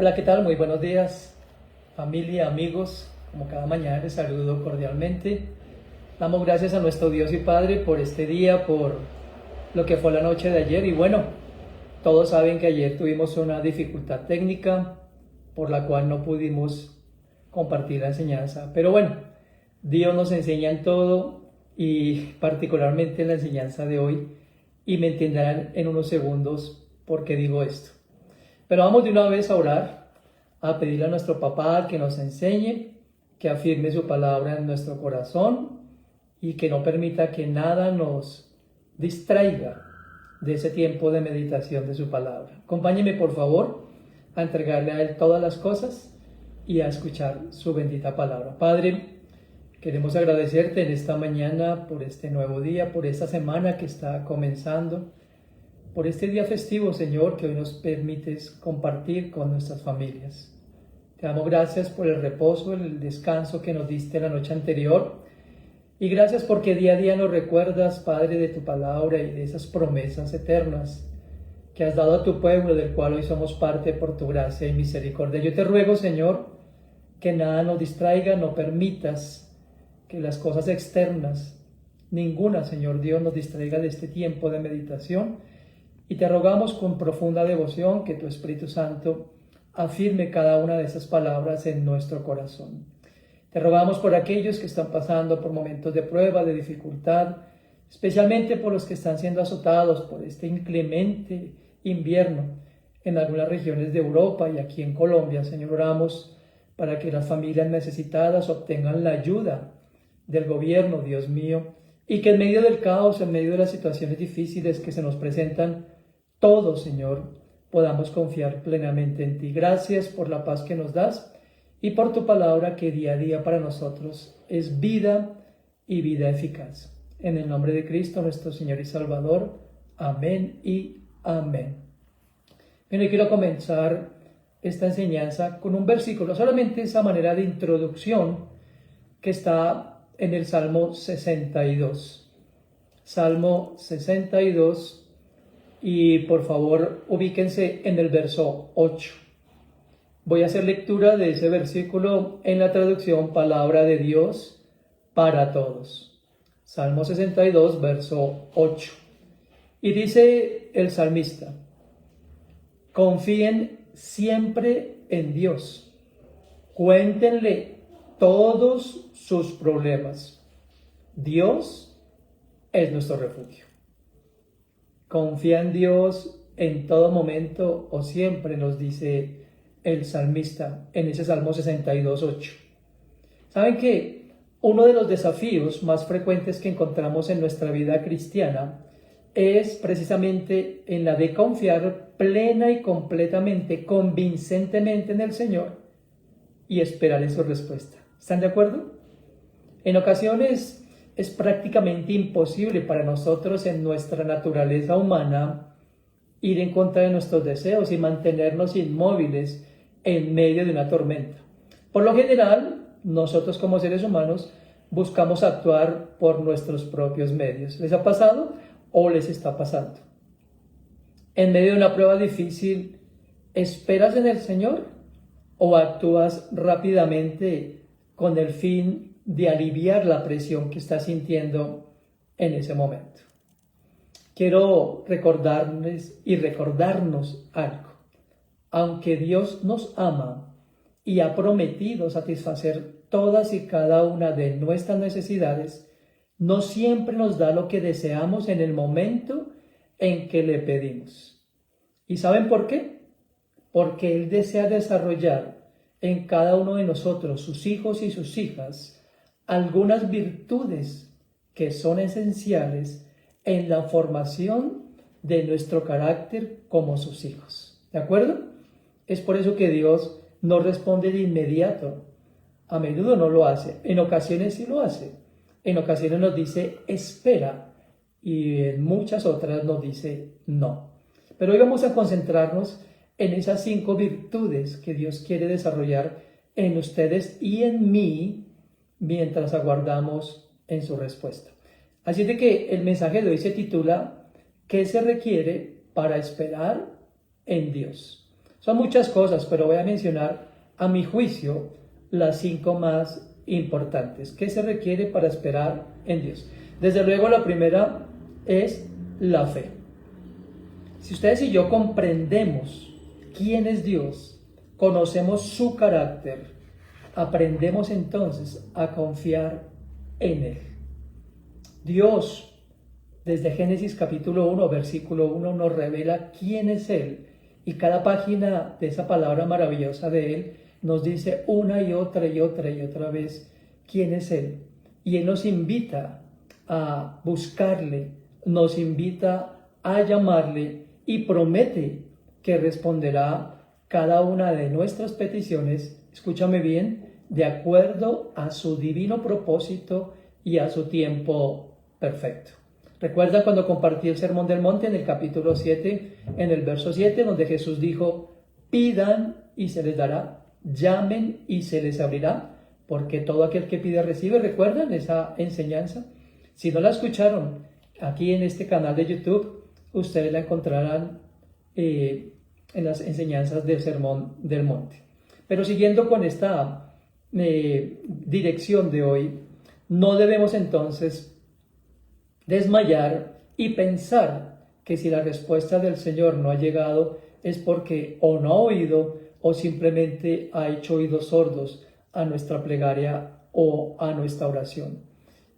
Hola, ¿qué tal? Muy buenos días, familia, amigos. Como cada mañana les saludo cordialmente. Damos gracias a nuestro Dios y Padre por este día, por lo que fue la noche de ayer. Y bueno, todos saben que ayer tuvimos una dificultad técnica por la cual no pudimos compartir la enseñanza. Pero bueno, Dios nos enseña en todo y particularmente en la enseñanza de hoy. Y me entenderán en unos segundos por qué digo esto. Pero vamos de una vez a orar, a pedirle a nuestro papá que nos enseñe, que afirme su palabra en nuestro corazón y que no permita que nada nos distraiga de ese tiempo de meditación de su palabra. Acompáñeme, por favor, a entregarle a Él todas las cosas y a escuchar su bendita palabra. Padre, queremos agradecerte en esta mañana por este nuevo día, por esta semana que está comenzando, por este día festivo, Señor, que hoy nos permites compartir con nuestras familias. Te damos gracias por el reposo, el descanso que nos diste la noche anterior. Y gracias porque día a día nos recuerdas, Padre, de tu palabra y de esas promesas eternas que has dado a tu pueblo, del cual hoy somos parte por tu gracia y misericordia. Yo te ruego, Señor, que nada nos distraiga, no permitas que las cosas externas, ninguna, Señor Dios, nos distraiga de este tiempo de meditación. Y te rogamos con profunda devoción que tu Espíritu Santo afirme cada una de esas palabras en nuestro corazón. Te rogamos por aquellos que están pasando por momentos de prueba, de dificultad, especialmente por los que están siendo azotados por este inclemente invierno en algunas regiones de Europa y aquí en Colombia. Señor, oramos para que las familias necesitadas obtengan la ayuda del gobierno, Dios mío, y que en medio del caos, en medio de las situaciones difíciles que se nos presentan, todos, Señor, podamos confiar plenamente en ti. Gracias por la paz que nos das y por tu palabra que día a día para nosotros es vida y vida eficaz. En el nombre de Cristo, nuestro Señor y Salvador. Amén y amén. Bueno, y quiero comenzar esta enseñanza con un versículo, solamente esa manera de introducción que está en el Salmo 62. Salmo 62. Y por favor ubíquense en el verso 8. Voy a hacer lectura de ese versículo en la traducción Palabra de Dios para Todos. Salmo 62, verso 8. Y dice el salmista: confíen siempre en Dios, cuéntenle todos sus problemas. Dios es nuestro refugio. Confía en Dios en todo momento o siempre, nos dice el salmista en ese Salmo 62:8. ¿Saben que uno de los desafíos más frecuentes que encontramos en nuestra vida cristiana es precisamente en la de confiar plena y completamente, convincentemente en el Señor y esperar en su respuesta? ¿Están de acuerdo? En ocasiones es prácticamente imposible para nosotros en nuestra naturaleza humana ir en contra de nuestros deseos y mantenernos inmóviles en medio de una tormenta. Por lo general, nosotros como seres humanos buscamos actuar por nuestros propios medios. ¿Les ha pasado o les está pasando? En medio de una prueba difícil, ¿esperas en el Señor o actúas rápidamente con el fin de aliviar la presión que estás sintiendo en ese momento? Quiero recordarles y recordarnos algo. Aunque Dios nos ama y ha prometido satisfacer todas y cada una de nuestras necesidades, no siempre nos da lo que deseamos en el momento en que le pedimos. ¿Y saben por qué? Porque Él desea desarrollar en cada uno de nosotros, sus hijos y sus hijas, algunas virtudes que son esenciales en la formación de nuestro carácter como sus hijos. ¿De acuerdo? Es por eso que Dios no responde de inmediato. A menudo no lo hace. En ocasiones sí lo hace. En ocasiones nos dice espera y en muchas otras nos dice no. Pero hoy vamos a concentrarnos en esas 5 virtudes que Dios quiere desarrollar en ustedes y en mí mientras aguardamos en su respuesta. Así de que el mensaje de hoy se titula ¿qué se requiere para esperar en Dios? Son muchas cosas, pero voy a mencionar, a mi juicio, las 5 más importantes. ¿Qué se requiere para esperar en Dios? Desde luego, la primera es la fe. Si ustedes y yo comprendemos quién es Dios, conocemos su carácter, aprendemos entonces a confiar en Él. Dios, desde Génesis capítulo 1, versículo 1, nos revela quién es Él. Y cada página de esa palabra maravillosa de Él nos dice una y otra y otra y otra vez quién es Él. Y Él nos invita a buscarle, nos invita a llamarle y promete que responderá cada una de nuestras peticiones, escúchame bien, de acuerdo a su divino propósito y a su tiempo perfecto. Recuerda cuando compartí el Sermón del Monte en el capítulo 7, en el verso 7, donde Jesús dijo, pidan y se les dará, llamen y se les abrirá, porque todo aquel que pide recibe. ¿Recuerdan esa enseñanza? Si no la escucharon, aquí en este canal de YouTube, ustedes la encontrarán en las enseñanzas del Sermón del Monte. Pero siguiendo con esta dirección de hoy, no debemos entonces desmayar y pensar que si la respuesta del Señor no ha llegado es porque o no ha oído o simplemente ha hecho oídos sordos a nuestra plegaria o a nuestra oración.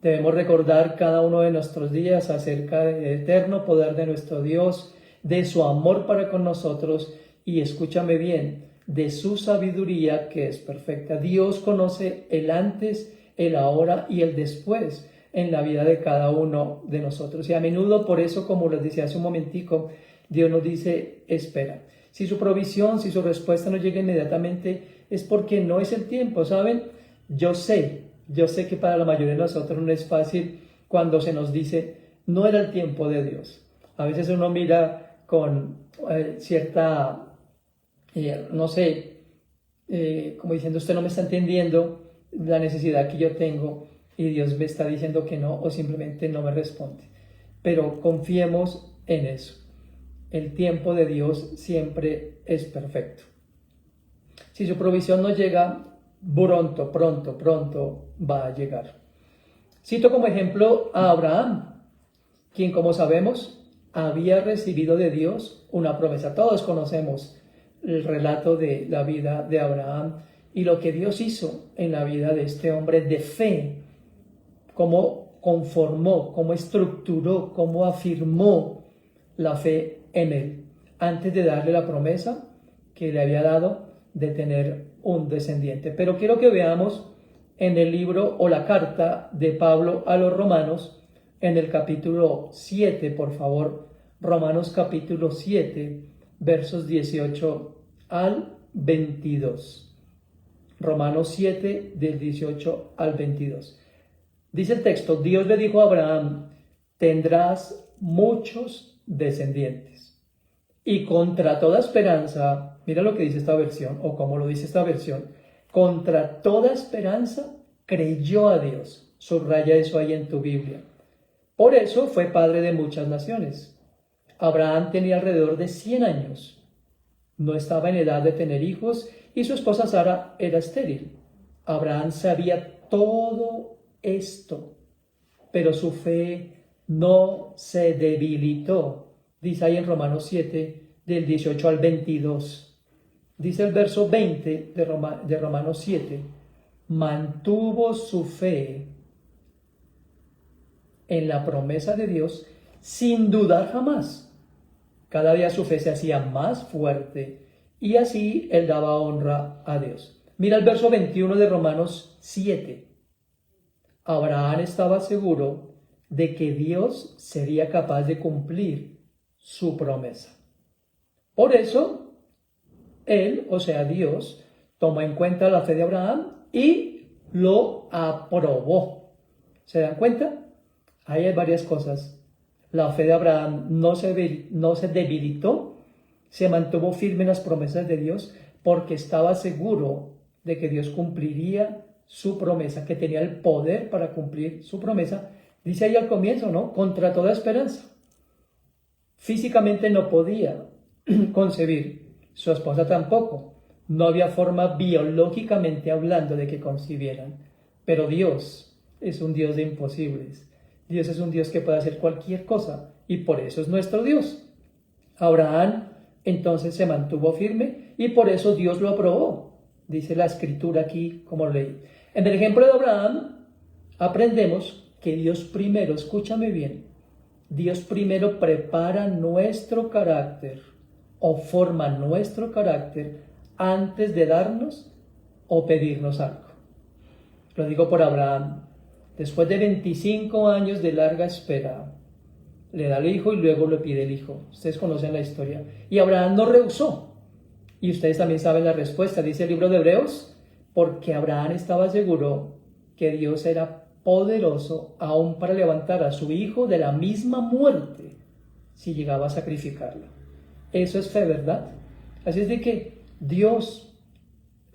Debemos recordar cada uno de nuestros días acerca del eterno poder de nuestro Dios, de su amor para con nosotros y, escúchame bien, de su sabiduría que es perfecta. Dios conoce el antes, el ahora y el después en la vida de cada uno de nosotros. Y a menudo, por eso, como les decía hace un momentico, Dios nos dice, espera. Si su provisión, si su respuesta no llega inmediatamente, es porque no es el tiempo, ¿saben? Yo sé que para la mayoría de nosotros no es fácil cuando se nos dice, no era el tiempo de Dios. A veces uno mira con cierta, como diciendo, usted no me está entendiendo la necesidad que yo tengo y Dios me está diciendo que no o simplemente no me responde. Pero confiemos en eso. El tiempo de Dios siempre es perfecto. Si su provisión no llega, pronto va a llegar. Cito como ejemplo a Abraham, quien, como sabemos, había recibido de Dios una promesa. Todos conocemos el relato de la vida de Abraham y lo que Dios hizo en la vida de este hombre de fe, cómo conformó, cómo estructuró, cómo afirmó la fe en él, antes de darle la promesa que le había dado de tener un descendiente. Pero quiero que veamos en el libro o la carta de Pablo a los Romanos, en el capítulo 7, por favor, Romanos capítulo 7, versos 18 al 22. Romanos 7, del 18 al 22. Dice el texto, Dios le dijo a Abraham, tendrás muchos descendientes. Y contra toda esperanza, mira lo que dice esta versión, o como lo dice esta versión, contra toda esperanza creyó a Dios. Subraya eso ahí en tu Biblia. Por eso fue padre de muchas naciones. Abraham tenía alrededor de 100 años. No estaba en edad de tener hijos y su esposa Sara era estéril. Abraham sabía todo esto, pero su fe no se debilitó. Dice ahí en Romanos 7, del 18 al 22. Dice el verso 20 de Romanos 7, mantuvo su fe en la promesa de Dios sin dudar jamás. Cada día su fe se hacía más fuerte y así él daba honra a Dios. Mira el verso 21 de Romanos 7. Abraham estaba seguro de que Dios sería capaz de cumplir su promesa. Por eso, él, o sea Dios, tomó en cuenta la fe de Abraham y lo aprobó. ¿Se dan cuenta? Ahí hay varias cosas. La fe de Abraham no se debilitó, se mantuvo firme en las promesas de Dios porque estaba seguro de que Dios cumpliría su promesa, que tenía el poder para cumplir su promesa. Dice ahí al comienzo, ¿no? Contra toda esperanza. Físicamente no podía concebir su esposa tampoco. No había forma biológicamente hablando de que concibieran. Pero Dios es un Dios de imposibles. Dios es un Dios que puede hacer cualquier cosa y por eso es nuestro Dios. Abraham entonces se mantuvo firme y por eso Dios lo aprobó. Dice la escritura aquí como leí. En el ejemplo de Abraham aprendemos que Dios primero, escúchame bien, Dios primero prepara nuestro carácter o forma nuestro carácter antes de darnos o pedirnos algo. Lo digo por Abraham. Después de 25 años de larga espera, le da el hijo y luego le pide el hijo. Ustedes conocen la historia. Y Abraham no rehusó. Y ustedes también saben la respuesta. Dice el libro de Hebreos, porque Abraham estaba seguro que Dios era poderoso aún para levantar a su hijo de la misma muerte si llegaba a sacrificarlo. Eso es fe, ¿verdad? Así es de que Dios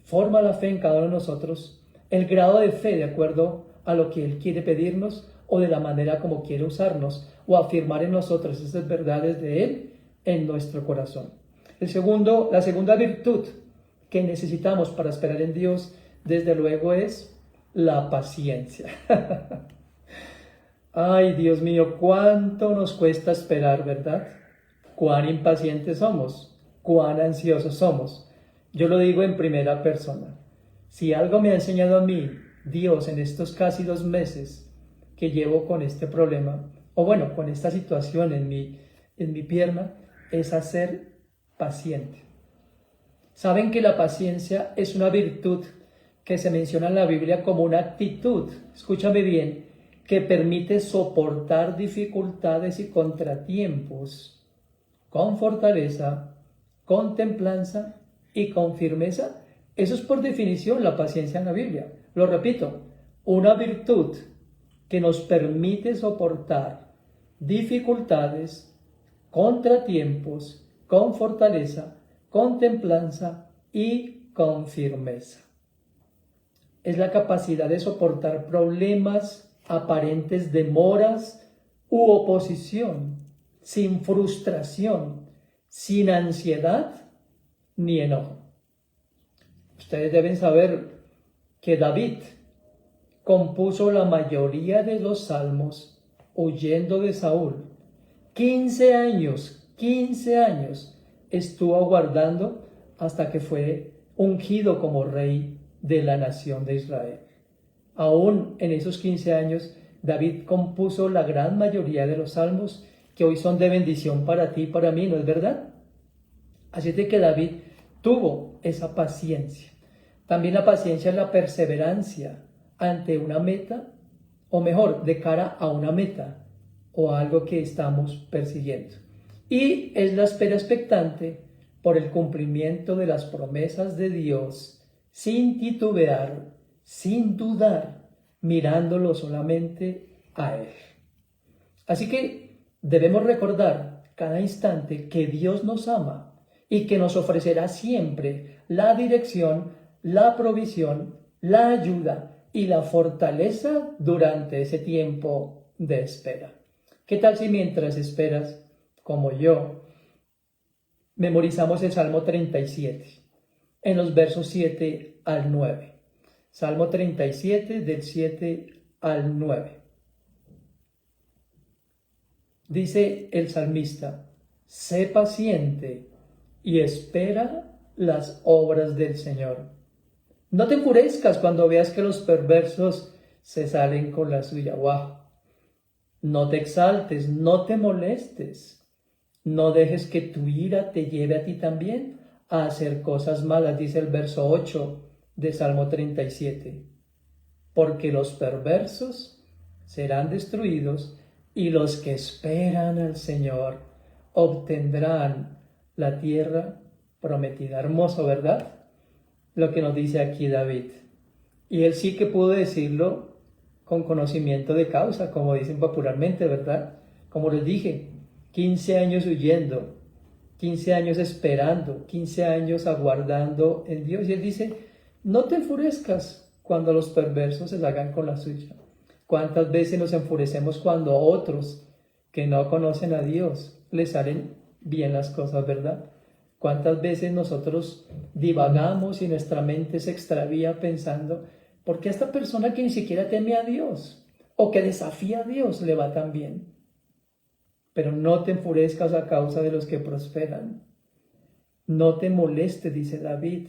forma la fe en cada uno de nosotros, el grado de fe de acuerdo a lo que Él quiere pedirnos o de la manera como quiere usarnos o afirmar en nosotros esas verdades de Él en nuestro corazón. La segunda virtud que necesitamos para esperar en Dios, desde luego, es la paciencia. Ay, Dios mío, cuánto nos cuesta esperar, ¿verdad? Cuán impacientes somos, cuán ansiosos somos. Yo lo digo en primera persona. Si algo me ha enseñado a mí Dios en estos casi 2 meses que llevo con este problema, o bueno, con esta situación en mi pierna, es a ser paciente. Saben que la paciencia es una virtud que se menciona en la Biblia como una actitud, escúchame bien, que permite soportar dificultades y contratiempos con fortaleza, con templanza y con firmeza. Eso es por definición la paciencia en la Biblia. Lo repito, una virtud que nos permite soportar dificultades, contratiempos, con fortaleza, con templanza y con firmeza. Es la capacidad de soportar problemas, aparentes demoras u oposición, sin frustración, sin ansiedad ni enojo. Ustedes deben saber que David compuso la mayoría de los salmos huyendo de Saúl. 15 años estuvo aguardando hasta que fue ungido como rey de la nación de Israel. Aún en esos 15 años, David compuso la gran mayoría de los salmos que hoy son de bendición para ti y para mí, ¿no es verdad? Así es de que David tuvo esa paciencia. También la paciencia es la perseverancia ante una meta, o mejor, de cara a una meta o a algo que estamos persiguiendo. Y es la espera expectante por el cumplimiento de las promesas de Dios, sin titubear, sin dudar, mirándolo solamente a Él. Así que debemos recordar cada instante que Dios nos ama y que nos ofrecerá siempre la dirección, la provisión, la ayuda y la fortaleza durante ese tiempo de espera. ¿Qué tal si mientras esperas, como yo, memorizamos el Salmo 37 en los versos 7 al 9? Salmo 37 del 7 al 9. Dice el salmista: sé paciente y espera las obras del Señor. No te enfurezcas cuando veas que los perversos se salen con la suya. ¡Wow! No te exaltes, no te molestes. No dejes que tu ira te lleve a ti también a hacer cosas malas, dice el verso 8 de Salmo 37. Porque los perversos serán destruidos y los que esperan al Señor obtendrán la tierra prometida. Hermoso, ¿verdad? Lo que nos dice aquí David. Y él sí que pudo decirlo con conocimiento de causa, como dicen popularmente, ¿verdad? Como les dije, 15 años huyendo, 15 años esperando, 15 años aguardando en Dios. Y él dice, no te enfurezcas cuando los perversos se salgan con la suya. ¿Cuántas veces nos enfurecemos cuando otros que no conocen a Dios les salen bien las cosas, verdad? ¿Cuántas veces nosotros divagamos y nuestra mente se extravía pensando, ¿por qué a esta persona que ni siquiera teme a Dios o que desafía a Dios le va tan bien? Pero no te enfurezcas a causa de los que prosperan. No te molestes, dice David,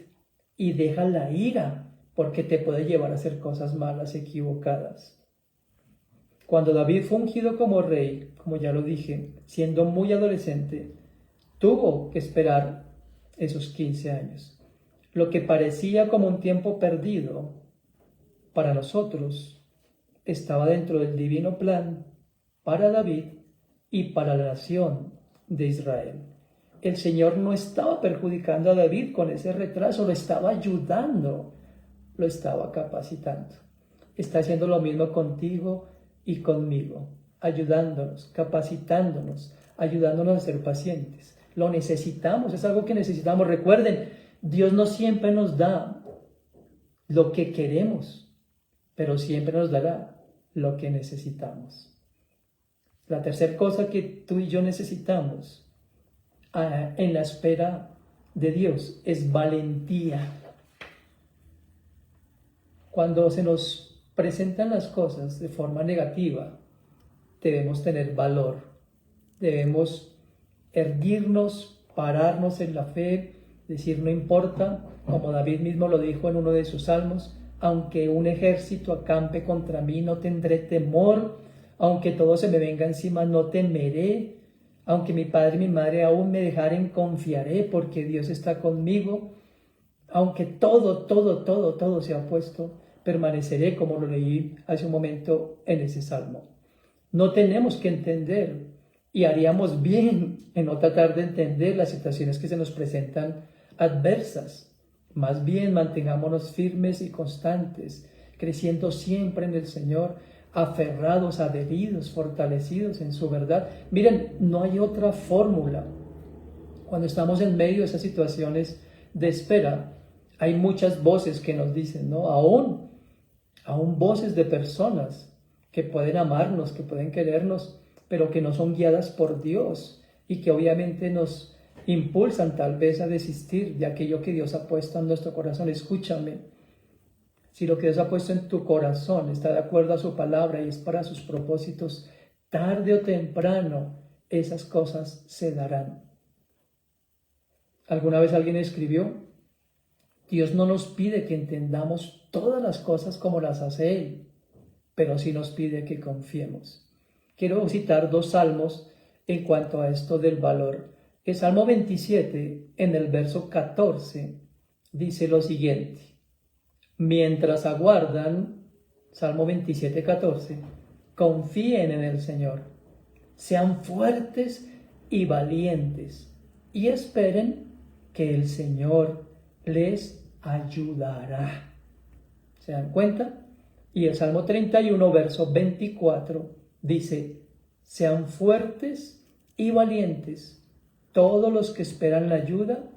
y deja la ira, porque te puede llevar a hacer cosas malas, equivocadas. Cuando David fue ungido como rey, como ya lo dije, siendo muy adolescente, tuvo que esperar esos 15 años. Lo que parecía como un tiempo perdido para nosotros estaba dentro del divino plan para David y para la nación de Israel. El Señor no estaba perjudicando a David con ese retraso, lo estaba ayudando, lo estaba capacitando. Está haciendo lo mismo contigo y conmigo, ayudándonos, capacitándonos, ayudándonos a ser pacientes. Lo necesitamos, es algo que necesitamos. Recuerden, Dios no siempre nos da lo que queremos, pero siempre nos dará lo que necesitamos. La tercera cosa que tú y yo necesitamos en la espera de Dios es valentía. Cuando se nos presentan las cosas de forma negativa, debemos tener valor, debemos erguirnos, pararnos en la fe, decir no importa, como David mismo lo dijo en uno de sus salmos, aunque un ejército acampe contra mí no tendré temor, aunque todo se me venga encima no temeré, aunque mi padre y mi madre aún me dejaren confiaré porque Dios está conmigo, aunque todo se ha opuesto, permaneceré, como lo leí hace un momento en ese salmo. No tenemos que entender y haríamos bien en no tratar de entender las situaciones que se nos presentan adversas. Más bien mantengámonos firmes y constantes, creciendo siempre en el Señor, aferrados, adheridos, fortalecidos en su verdad. Miren, no hay otra fórmula. Cuando estamos en medio de esas situaciones de espera, hay muchas voces que nos dicen, ¿no? Aún voces de personas que pueden amarnos, que pueden querernos, pero que no son guiadas por Dios y que obviamente nos impulsan tal vez a desistir de aquello que Dios ha puesto en nuestro corazón. Escúchame, si lo que Dios ha puesto en tu corazón está de acuerdo a su palabra y es para sus propósitos, tarde o temprano esas cosas se darán. ¿Alguna vez alguien escribió? Dios no nos pide que entendamos todas las cosas como las hace Él, pero sí nos pide que confiemos. Quiero citar 2 salmos en cuanto a esto del valor. El Salmo 27, en el verso 14, dice lo siguiente. Mientras aguardan, Salmo 27, 14, confíen en el Señor, sean fuertes y valientes y esperen que el Señor les ayudará. ¿Se dan cuenta? Y el Salmo 31, verso 24, dice, sean fuertes y valientes todos los que esperan la ayuda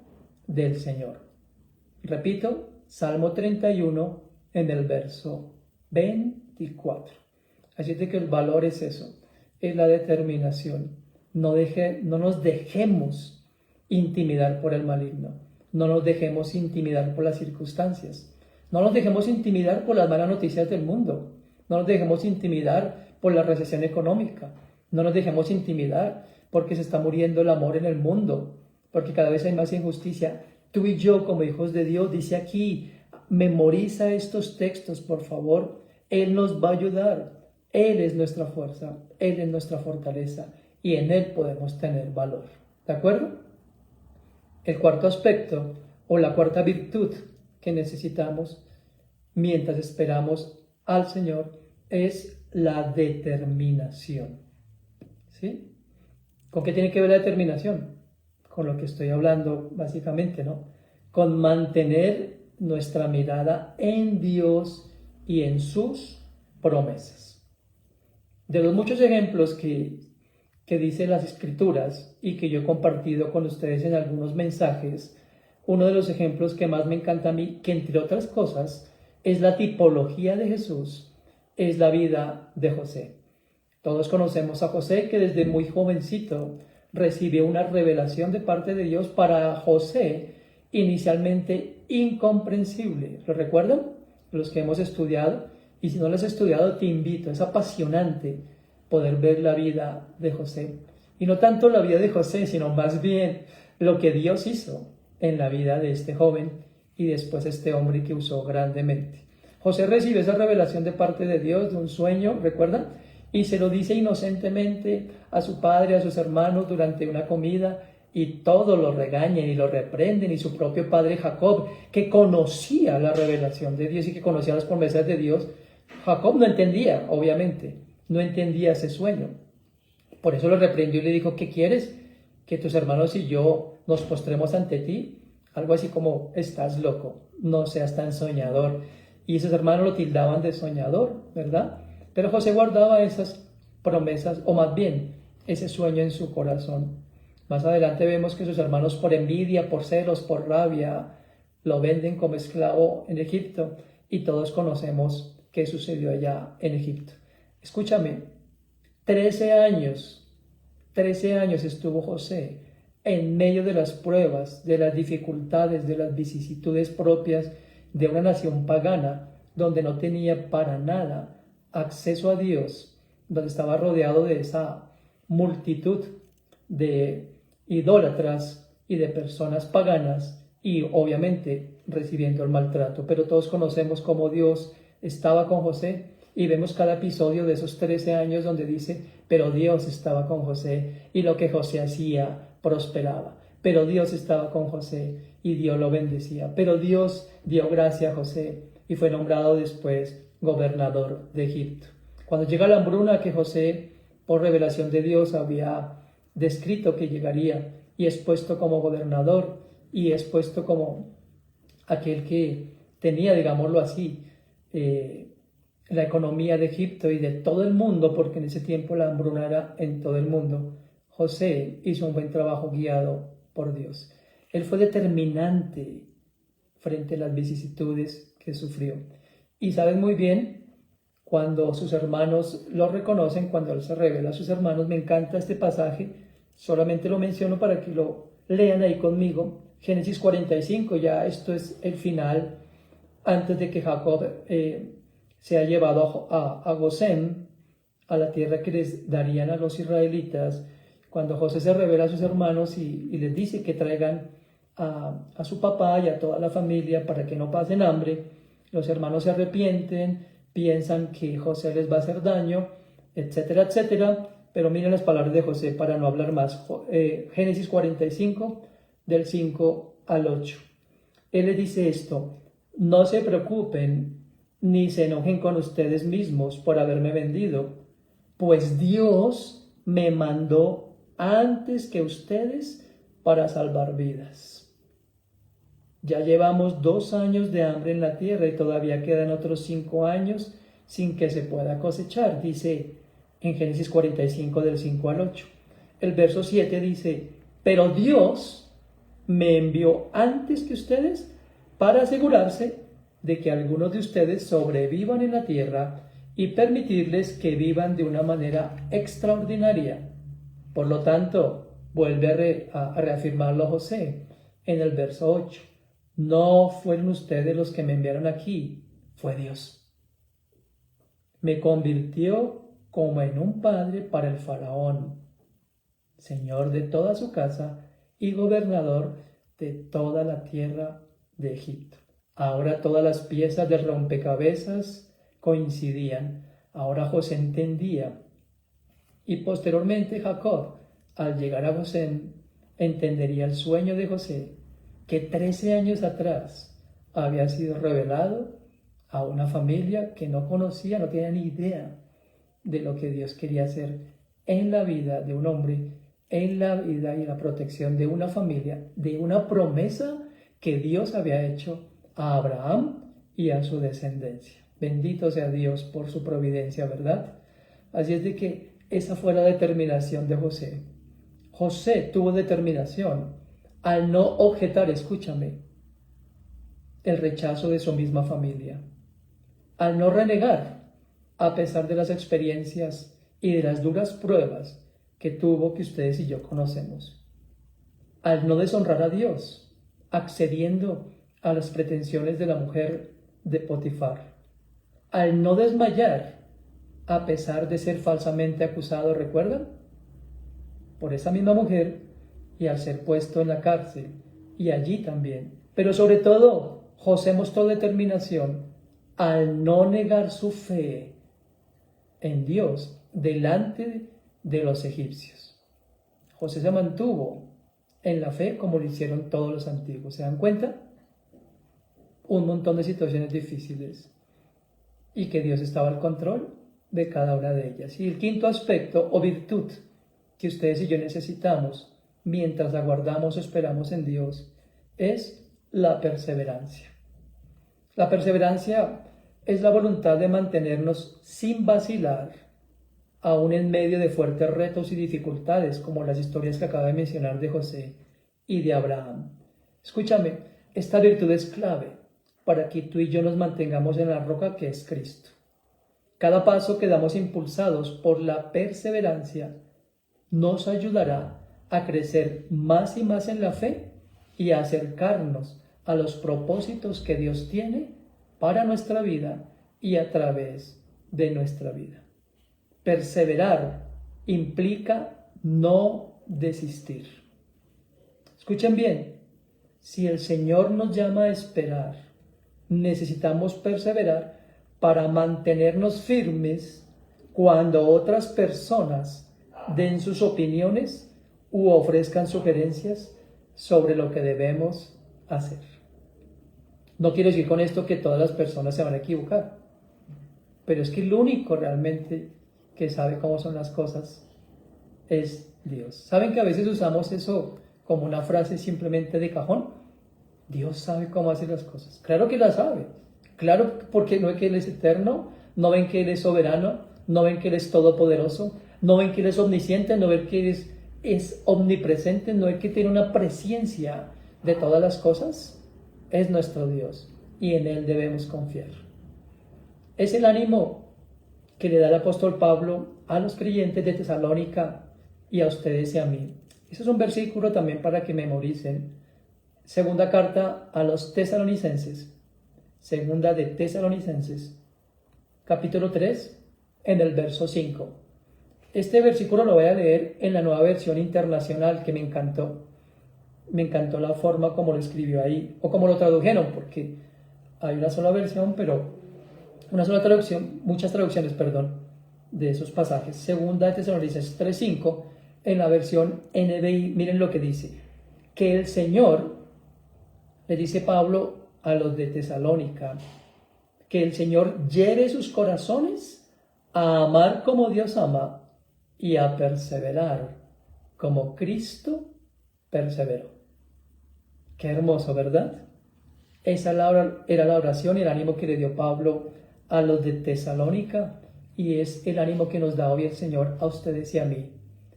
del Señor. Repito, Salmo 31 en el verso 24. Así de que el valor es eso, es la determinación. No nos dejemos intimidar por el maligno. No nos dejemos intimidar por las circunstancias. No nos dejemos intimidar por las malas noticias del mundo. No nos dejemos intimidar por la recesión económica. No nos dejemos intimidar porque se está muriendo el amor en el mundo, porque cada vez hay más injusticia. Tú y yo, como hijos de Dios, dice aquí, memoriza estos textos, por favor. Él nos va a ayudar. Él es nuestra fuerza, Él es nuestra fortaleza y en Él podemos tener valor. ¿De acuerdo? El cuarto aspecto o la cuarta virtud que necesitamos mientras esperamos al Señor es la determinación. ¿Sí? ¿Con qué tiene que ver la determinación? Con lo que estoy hablando básicamente, ¿no? Con mantener nuestra mirada en Dios y en sus promesas. De los muchos ejemplos que dicen las Escrituras y que yo he compartido con ustedes en algunos mensajes, uno de los ejemplos que más me encanta a mí, que entre otras cosas es la tipología de Jesús, es la vida de José. Todos conocemos a José, que desde muy jovencito recibió una revelación de parte de Dios para José, inicialmente incomprensible. ¿Lo recuerdan? Los que hemos estudiado. Y si no lo has estudiado, te invito. Es apasionante poder ver la vida de José. Y no tanto la vida de José, sino más bien lo que Dios hizo en la vida de este joven y después este hombre que usó grandemente. José recibe esa revelación de parte de Dios, de un sueño, ¿recuerdan? Y se lo dice inocentemente a su padre, a sus hermanos durante una comida, y todos lo regañan y lo reprenden, y su propio padre Jacob, que conocía la revelación de Dios y que conocía las promesas de Dios, Jacob no entendía, obviamente, no entendía ese sueño. Por eso lo reprendió y le dijo: ¿qué quieres? ¿Que tus hermanos y yo nos postremos ante ti? Algo así como: estás loco, no seas tan soñador. Y sus hermanos lo tildaban de soñador, ¿verdad? Pero José guardaba esas promesas, o más bien, ese sueño en su corazón. Más adelante vemos que sus hermanos, por envidia, por celos, por rabia, lo venden como esclavo en Egipto, y todos conocemos qué sucedió allá en Egipto. Escúchame, 13 años estuvo José en medio de las pruebas, de las dificultades, de las vicisitudes propias de una nación pagana, donde no tenía para nada acceso a Dios, donde estaba rodeado de esa multitud de idólatras y de personas paganas, y obviamente recibiendo el maltrato. Pero todos conocemos cómo Dios estaba con José, y vemos cada episodio de esos 13 años donde dice: pero Dios estaba con José, y lo que José hacía prosperaba. Pero Dios estaba con José y Dios lo bendecía. Pero Dios dio gracia a José y fue nombrado después gobernador de Egipto. Cuando llega la hambruna que José, por revelación de Dios, había descrito que llegaría, y es puesto como gobernador, y es puesto como aquel que tenía, digámoslo así, la economía de Egipto y de todo el mundo, porque en ese tiempo la hambruna era en todo el mundo. José hizo un buen trabajo guiado por Dios. Él fue determinante frente a las vicisitudes que sufrió. Y sabes muy bien, cuando sus hermanos lo reconocen, cuando él se revela a sus hermanos, me encanta este pasaje, solamente lo menciono para que lo lean ahí conmigo. Génesis 45, ya esto es el final, antes de que Jacob se ha llevado a Gosén, a la tierra que les darían a los israelitas. Cuando José se revela a sus hermanos y les dice que traigan a su papá y a toda la familia para que no pasen hambre, los hermanos se arrepienten, piensan que José les va a hacer daño, etcétera, etcétera. Pero miren las palabras de José para no hablar más. Génesis 45, del 5 al 8. Él les dice esto: no se preocupen ni se enojen con ustedes mismos por haberme vendido, pues Dios me mandó antes que ustedes para salvar vidas. Ya llevamos 2 años de hambre en la tierra y todavía quedan otros 5 años sin que se pueda cosechar, dice en Génesis 45 del 5 al 8. El verso 7 dice: pero Dios me envió antes que ustedes para asegurarse de que algunos de ustedes sobrevivan en la tierra y permitirles que vivan de una manera extraordinaria. Por lo tanto, vuelve a reafirmarlo José en el verso 8. No fueron ustedes los que me enviaron aquí, fue Dios. Me convirtió como en un padre para el faraón, señor de toda su casa y gobernador de toda la tierra de Egipto. Ahora todas las piezas del rompecabezas coincidían. Ahora José entendía. Y posteriormente Jacob, al llegar a Gosén, entendería el sueño de José, que 13 años atrás había sido revelado a una familia que no conocía, no tenía ni idea de lo que Dios quería hacer en la vida de un hombre, en la vida y la protección de una familia, de una promesa que Dios había hecho a Abraham y a su descendencia. Bendito sea Dios por su providencia, ¿verdad? Así es de que esa fue la determinación de José. José tuvo determinación al no objetar, escúchame, el rechazo de su misma familia, al no renegar a pesar de las experiencias y de las duras pruebas que tuvo que ustedes y yo conocemos. Al no deshonrar a Dios, accediendo a las pretensiones de la mujer de Potifar. Al no desmayar, a pesar de ser falsamente acusado, ¿recuerdan? Por esa misma mujer, y al ser puesto en la cárcel, y allí también. Pero sobre todo, José mostró determinación al no negar su fe en Dios delante de los egipcios. José se mantuvo en la fe como lo hicieron todos los antiguos. ¿Se dan cuenta? Un montón de situaciones difíciles y que Dios estaba al control de cada una de ellas. Y el quinto aspecto o virtud que ustedes y yo necesitamos mientras aguardamos o esperamos en Dios es la perseverancia. La perseverancia es la voluntad de mantenernos sin vacilar, aún en medio de fuertes retos y dificultades, como las historias que acabo de mencionar de José y de Abraham. Escúchame, esta virtud es clave para que tú y yo nos mantengamos en la roca que es Cristo. Cada paso que damos impulsados por la perseverancia nos ayudará a crecer más y más en la fe y a acercarnos a los propósitos que Dios tiene para nuestra vida y a través de nuestra vida. Perseverar implica no desistir. Escuchen bien, si el Señor nos llama a esperar, necesitamos perseverar para mantenernos firmes cuando otras personas den sus opiniones u ofrezcan sugerencias sobre lo que debemos hacer. No quiero decir con esto que todas las personas se van a equivocar, pero es que el único realmente que sabe cómo son las cosas es Dios. ¿Saben que a veces usamos eso como una frase simplemente de cajón? Dios sabe cómo hacer las cosas. Claro que la sabe. Claro, porque no ven que Él es eterno, no ven que Él es soberano, no ven que Él es todopoderoso, no ven que Él es omnisciente, no ven que Él es omnipresente, no ven que tiene una presciencia de todas las cosas. Es nuestro Dios y en Él debemos confiar. Es el ánimo que le da el apóstol Pablo a los creyentes de Tesalónica y a ustedes y a mí. Ese es un versículo también para que memoricen. Segunda carta a los tesalonicenses. Segunda de Tesalonicenses, capítulo 3, en el verso 5. Este versículo lo voy a leer en la Nueva Versión Internacional, que me encantó. Me encantó la forma como lo escribió ahí, o como lo tradujeron, porque hay una sola versión, pero una sola traducción, muchas traducciones, perdón, de esos pasajes. Segunda de Tesalonicenses 3:5, en la versión NBI, miren lo que dice. Que el Señor, le dice Pablo a los de Tesalónica, que el Señor lleve sus corazones a amar como Dios ama y a perseverar como Cristo perseveró. Qué hermoso, ¿verdad? Esa era la oración y el ánimo que le dio Pablo a los de Tesalónica, y es el ánimo que nos da hoy el Señor a ustedes y a mí.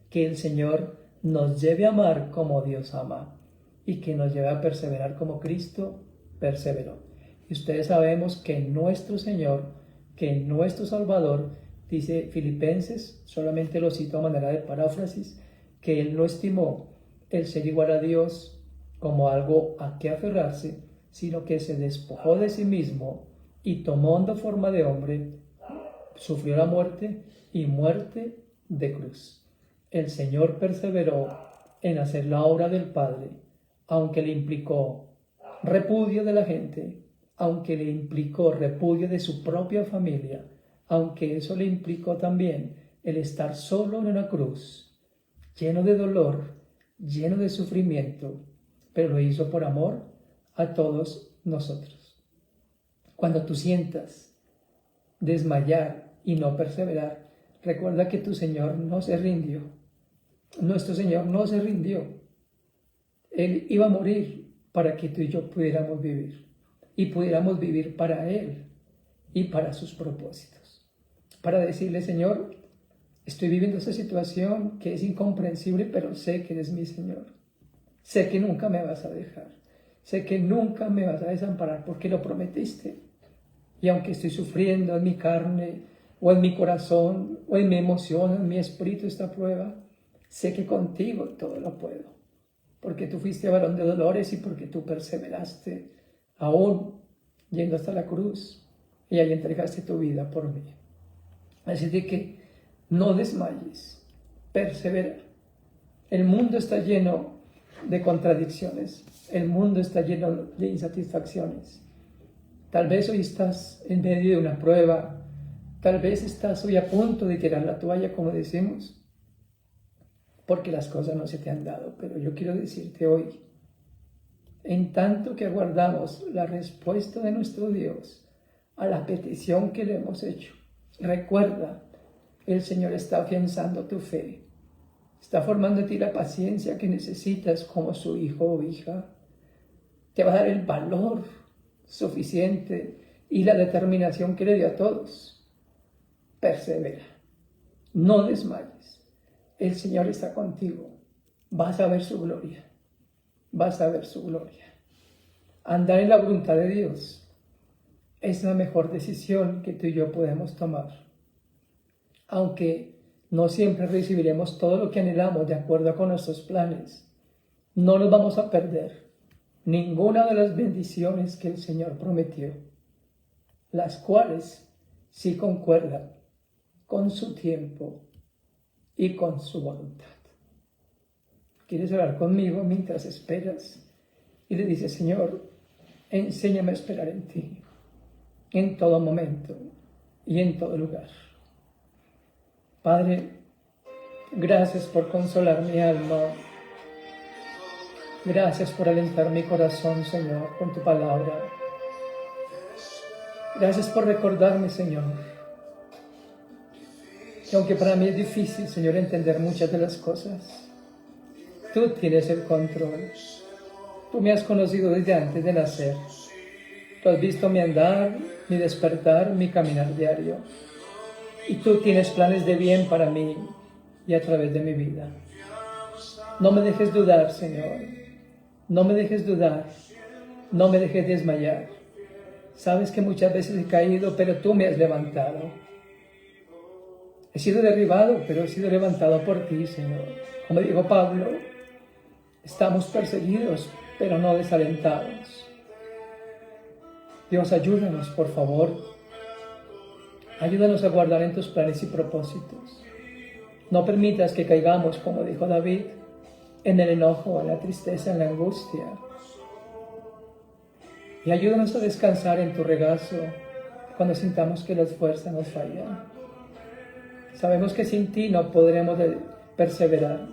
Que el Señor nos lleve a amar como Dios ama y que nos lleve a perseverar como Cristo perseveró. Y ustedes sabemos que nuestro Señor, que nuestro Salvador, dice Filipenses, solamente lo cito a manera de paráfrasis, que Él no estimó el ser igual a Dios como algo a que aferrarse, sino que se despojó de sí mismo y tomando forma de hombre, sufrió la muerte y muerte de cruz. El Señor perseveró en hacer la obra del Padre, aunque le implicó repudio de la gente, aunque le implicó repudio de su propia familia, aunque eso le implicó también el estar solo en una cruz, lleno de dolor, lleno de sufrimiento, pero lo hizo por amor a todos nosotros. Cuando tú sientas desmayar y no perseverar, recuerda que tu Señor no se rindió. Nuestro Señor no se rindió. Él iba a morir para que tú y yo pudiéramos vivir. Y pudiéramos vivir para Él y para sus propósitos. Para decirle, Señor, estoy viviendo esta situación que es incomprensible, pero sé que eres mi Señor. Sé que nunca me vas a dejar. Sé que nunca me vas a desamparar porque lo prometiste. Y aunque estoy sufriendo en mi carne, o en mi corazón, o en mi emoción, en mi espíritu esta prueba, Sé que contigo todo lo puedo, porque tú fuiste varón de dolores y porque tú perseveraste aún yendo hasta la cruz y ahí entregaste tu vida por mí. Así de que no desmayes, persevera. El mundo está lleno de contradicciones, el mundo está lleno de insatisfacciones. Tal vez hoy estás en medio de una prueba, tal vez estás hoy a punto de tirar la toalla, como decimos, porque las cosas no se te han dado. Pero yo quiero decirte hoy, en tanto que aguardamos la respuesta de nuestro Dios a la petición que le hemos hecho, recuerda, el Señor está afianzando tu fe, está formando en ti la paciencia que necesitas como su hijo o hija, te va a dar el valor suficiente y la determinación que le dio a todos. Persevera, no desmayes, el Señor está contigo, vas a ver su gloria, vas a ver su gloria. Andar en la voluntad de Dios es la mejor decisión que tú y yo podemos tomar. Aunque no siempre recibiremos todo lo que anhelamos de acuerdo con nuestros planes, no nos vamos a perder ninguna de las bendiciones que el Señor prometió, las cuales sí concuerdan con su tiempo y con su voluntad. ¿Quieres orar conmigo mientras esperas? Y le dices, Señor, enséñame a esperar en ti, en todo momento y en todo lugar. Padre, gracias por consolar mi alma. Gracias por alentar mi corazón, Señor, con tu palabra. Gracias por recordarme, Señor, que aunque para mí es difícil, Señor, entender muchas de las cosas, tú tienes el control. Tú me has conocido desde antes de nacer. Tú has visto mi andar, mi despertar, mi caminar diario. Y tú tienes planes de bien para mí y a través de mi vida. No me dejes dudar, Señor. No me dejes dudar. No me dejes desmayar. Sabes que muchas veces he caído, pero tú me has levantado. He sido derribado, pero he sido levantado por ti, Señor. Como dijo Pablo, estamos perseguidos, pero no desalentados. Dios, ayúdanos, por favor. Ayúdanos a guardar en tus planes y propósitos. No permitas que caigamos, como dijo David, en el enojo, en la tristeza, en la angustia. Y ayúdanos a descansar en tu regazo cuando sintamos que las fuerzas nos fallan. Sabemos que sin ti no podremos perseverar.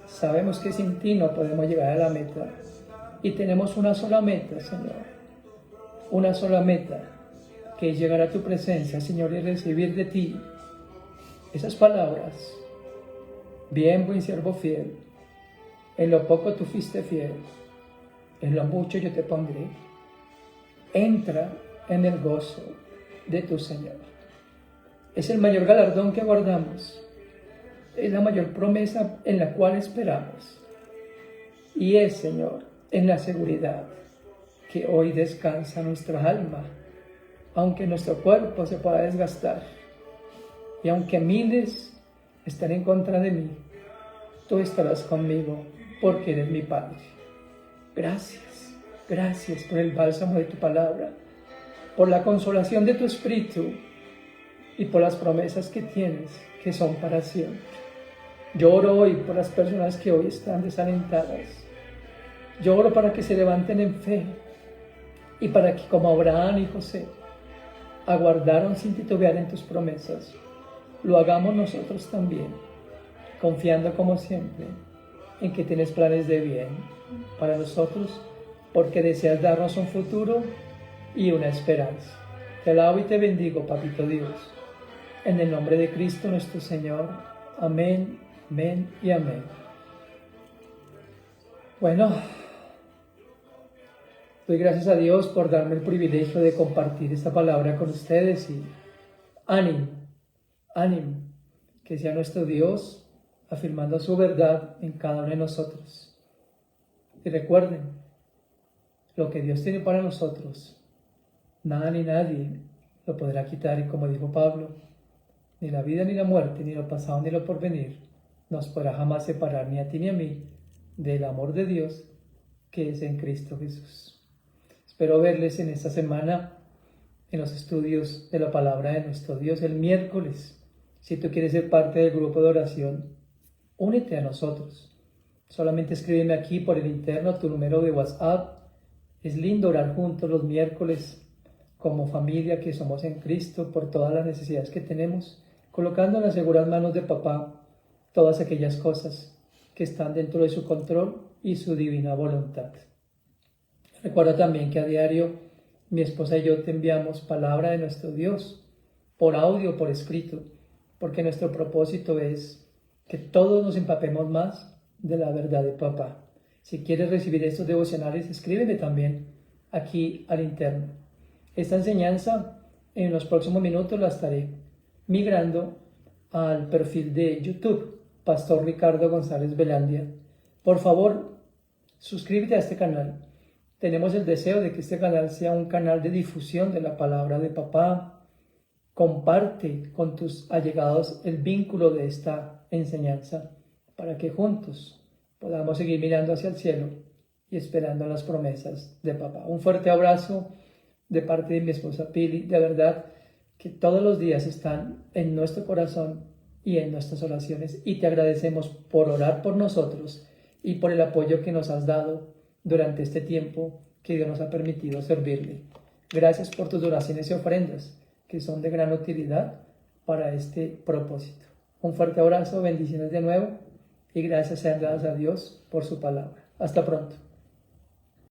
Sabemos que sin ti no podemos llegar a la meta. Y tenemos una sola meta, Señor. Una sola meta, que es llegar a tu presencia, Señor, y recibir de ti esas palabras. Bien, buen siervo fiel, en lo poco tú fuiste fiel, en lo mucho yo te pondré. Entra en el gozo de tu Señor. Es el mayor galardón que guardamos, es la mayor promesa en la cual esperamos. Y es, Señor, en la seguridad que hoy descansa nuestra alma, aunque nuestro cuerpo se pueda desgastar y aunque miles estén en contra de mí, tú estarás conmigo porque eres mi Padre. Gracias, gracias por el bálsamo de tu palabra, por la consolación de tu Espíritu y por las promesas que tienes, que son para siempre. Yo oro hoy por las personas que hoy están desalentadas. Yo oro para que se levanten en fe y para que, como Abraham y José aguardaron sin titubear en tus promesas, lo hagamos nosotros también, confiando como siempre en que tienes planes de bien para nosotros, porque deseas darnos un futuro y una esperanza. Te alabo y te bendigo, Papito Dios, en el nombre de Cristo nuestro Señor. Amén, amén y amén. Bueno, doy gracias a Dios por darme el privilegio de compartir esta palabra con ustedes y ánimo, ánimo, que sea nuestro Dios afirmando su verdad en cada uno de nosotros. Y recuerden, lo que Dios tiene para nosotros, nada ni nadie lo podrá quitar. Y como dijo Pablo, ni la vida ni la muerte, ni lo pasado ni lo porvenir, nos podrá jamás separar ni a ti ni a mí del amor de Dios que es en Cristo Jesús. Espero verles en esta semana en los estudios de la palabra de nuestro Dios el miércoles. Si tú quieres ser parte del grupo de oración, únete a nosotros. Solamente escríbeme aquí por el interno tu número de WhatsApp. Es lindo orar juntos los miércoles como familia que somos en Cristo por todas las necesidades que tenemos, colocando en las seguras manos de papá todas aquellas cosas que están dentro de su control y su divina voluntad. Recuerda también que a diario mi esposa y yo te enviamos palabra de nuestro Dios, por audio, por escrito, porque nuestro propósito es que todos nos empapemos más de la verdad de papá. Si quieres recibir estos devocionales, escríbeme también aquí al interno. Esta enseñanza en los próximos minutos la estaré migrando al perfil de YouTube, Pastor Ricardo González Velandia. Por favor, suscríbete a este canal. Tenemos el deseo de que este canal sea un canal de difusión de la palabra de papá. Comparte con tus allegados el vínculo de esta enseñanza para que juntos podamos seguir mirando hacia el cielo y esperando las promesas de papá. Un fuerte abrazo de parte de mi esposa Pili. De verdad que todos los días están en nuestro corazón y en nuestras oraciones, y te agradecemos por orar por nosotros y por el apoyo que nos has dado durante este tiempo que Dios nos ha permitido servirle. Gracias por tus oraciones y ofrendas que son de gran utilidad para este propósito. Un fuerte abrazo, bendiciones de nuevo y gracias sean dadas a Dios por su palabra. Hasta pronto.